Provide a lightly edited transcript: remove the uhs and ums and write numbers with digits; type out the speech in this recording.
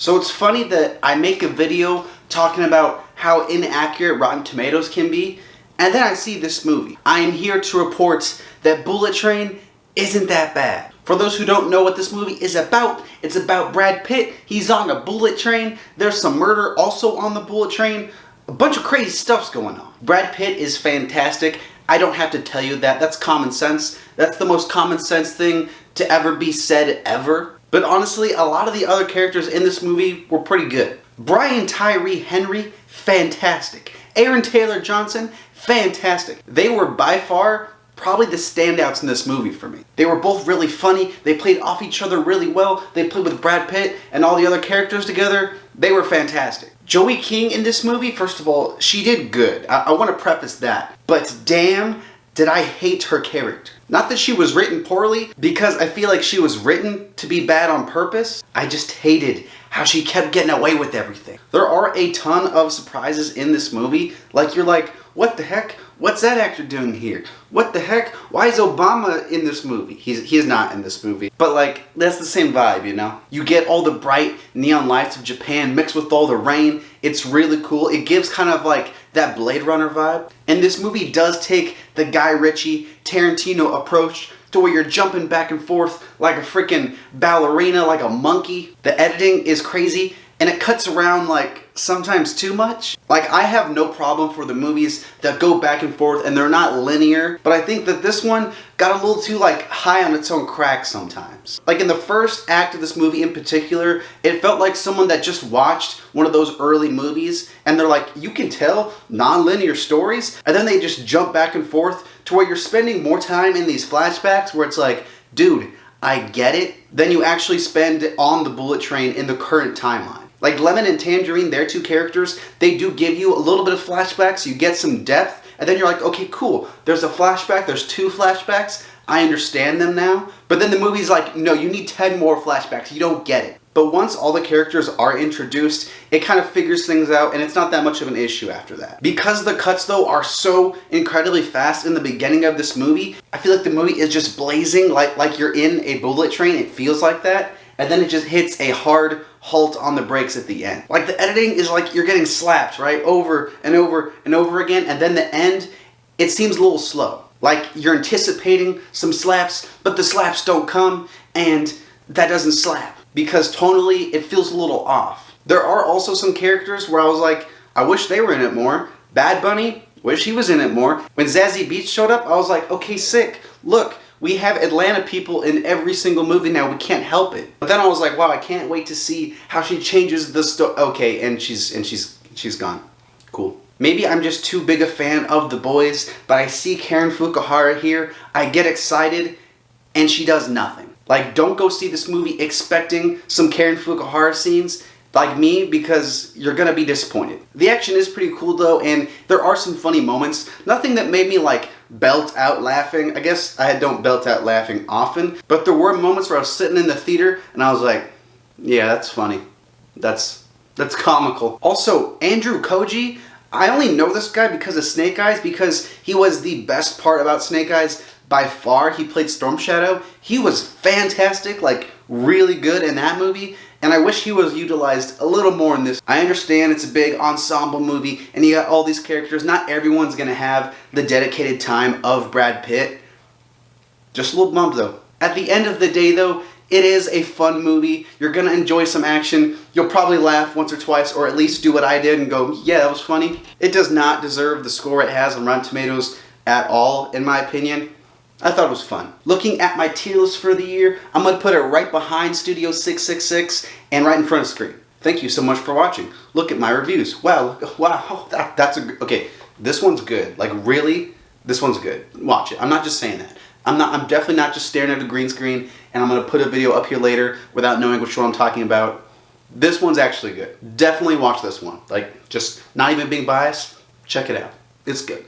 So it's funny that I make a video talking about how inaccurate Rotten Tomatoes can be, and then I see this movie. I am here to report that Bullet Train isn't that bad. For those who don't know what this movie is about, it's about Brad Pitt. He's on a bullet train. There's some murder also on the bullet train. A bunch of crazy stuff's going on. Brad Pitt is fantastic. I don't have to tell you that. That's common sense. That's the most common sense thing to ever be said ever. But honestly, a lot of the other characters in this movie were pretty good. Brian Tyree Henry, fantastic. Aaron Taylor Johnson, fantastic. They were by far probably the standouts in this movie for me. They were both really funny. They played off each other really well. They played with Brad Pitt and all the other characters together. They were fantastic. Joey King in this movie, first of all, she did good. I want to preface that. But damn, did I hate her character. Not that she was written poorly, because I feel like she was written to be bad on purpose. I just hated how she kept getting away with everything. There are a ton of surprises in this movie. Like, you're like, what the heck? What's that actor doing here? What the heck? Why is Obama in this movie? He's not in this movie. But like, that's the same vibe, you know? You get all the bright neon lights of Japan mixed with all the rain. It's really cool. It gives kind of like that Blade Runner vibe. And this movie does take the Guy Ritchie, Tarantino approach to where you're jumping back and forth like a freaking ballerina, like a monkey. The editing is crazy, and it cuts around like sometimes too much. Like, I have no problem for the movies that go back and forth and they're not linear, but I think that this one got a little too like high on its own crack sometimes. Like in the first act of this movie in particular, it felt like someone that just watched one of those early movies and they're like, you can tell non-linear stories, and then they just jump back and forth to where you're spending more time in these flashbacks where it's like, dude, I get it, than you actually spend on the bullet train in the current timeline. Like Lemon and Tangerine, their two characters, they do give you a little bit of flashbacks, you get some depth, and then you're like, okay, cool, there's a flashback, there's 2 flashbacks, I understand them now. But then the movie's like, no, you need 10 more flashbacks, you don't get it. But once all the characters are introduced, it kind of figures things out, and it's not that much of an issue after that. Because the cuts, though, are so incredibly fast in the beginning of this movie, I feel like the movie is just blazing like you're in a bullet train, it feels like that. And then it just hits a hard halt on the brakes at the end. Like, the editing is like you're getting slapped, right? Over and over and over again. And then the end, it seems a little slow. Like you're anticipating some slaps, but the slaps don't come, and that doesn't slap. Because tonally, it feels a little off. There are also some characters where I was like, I wish they were in it more. Bad Bunny, wish he was in it more. When Zazie Beetz showed up, I was like, okay, sick. Look, we have Atlanta people in every single movie now. We can't help it. But then I was like, wow, I can't wait to see how she changes the story. Okay, and she's gone. Cool. Maybe I'm just too big a fan of The Boys, but I see Karen Fukuhara here, I get excited, and she does nothing. Like, don't go see this movie expecting some Karen Fukuhara scenes like me, because you're gonna be disappointed. The action is pretty cool though, and there are some funny moments. Nothing that made me like belt out laughing. I guess I don't belt out laughing often, but there were moments where I was sitting in the theater and I was like, yeah, that's funny. That's comical. Also, Andrew Koji, I only know this guy because of Snake Eyes, because he was the best part about Snake Eyes by far. He played Storm Shadow. He was fantastic, like really good in that movie, and I wish he was utilized a little more in this. I understand it's a big ensemble movie and you got all these characters. Not everyone's gonna have the dedicated time of Brad Pitt. Just a little bummed though. At the end of the day though, it is a fun movie. You're gonna enjoy some action. You'll probably laugh once or twice, or at least do what I did and go, yeah, that was funny. It does not deserve the score it has on Rotten Tomatoes at all, in my opinion. I thought it was fun. Looking at my tier list for the year, I'm going to put it right behind Studio 666 and right in front of the screen. Thank you so much for watching. Look at my reviews. Wow, that's a, okay, this one's good. Like, really, this one's good. Watch it. I'm not just saying that. I'm definitely not just staring at a green screen, and I'm going to put a video up here later without knowing which one I'm talking about. This one's actually good. Definitely watch this one. Like, just not even being biased, check it out. It's good.